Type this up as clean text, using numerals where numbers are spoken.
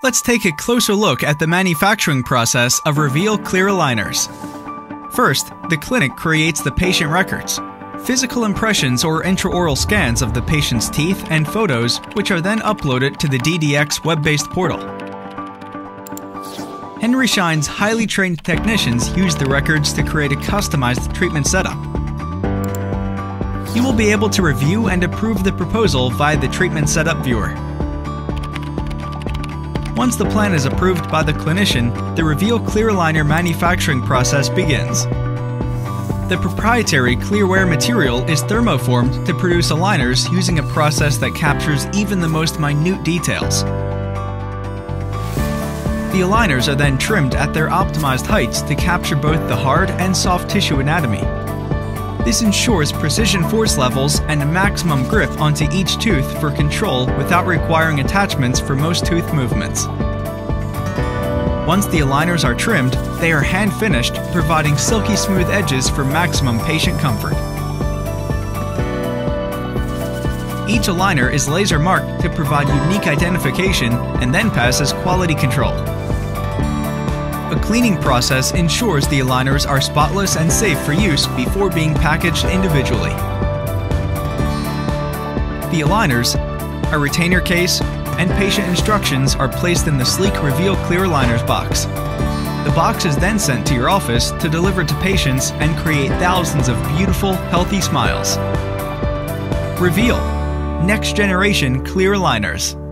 Let's take a closer look at the manufacturing process of Reveal clear aligners. First, the clinic creates the patient records, physical impressions or intraoral scans of the patient's teeth and photos, which are then uploaded to the DDX web-based portal. Henry Schein's highly trained technicians use the records to create a customized treatment setup. You will be able to review and approve the proposal via the Treatment Setup Viewer. Once the plan is approved by the clinician, the Reveal clear aligner manufacturing process begins. The proprietary clearware material is thermoformed to produce aligners using a process that captures even the most minute details. The aligners are then trimmed at their optimized heights to capture both the hard and soft tissue anatomy. This ensures precision force levels and a maximum grip onto each tooth for control without requiring attachments for most tooth movements. Once the aligners are trimmed, they are hand-finished, providing silky smooth edges for maximum patient comfort. Each aligner is laser marked to provide unique identification and then passes quality control. A cleaning process ensures the aligners are spotless and safe for use before being packaged individually. The aligners, a retainer case, and patient instructions are placed in the sleek Reveal clear aligners box. The box is then sent to your office to deliver to patients and create thousands of beautiful, healthy smiles. Reveal, next generation clear aligners.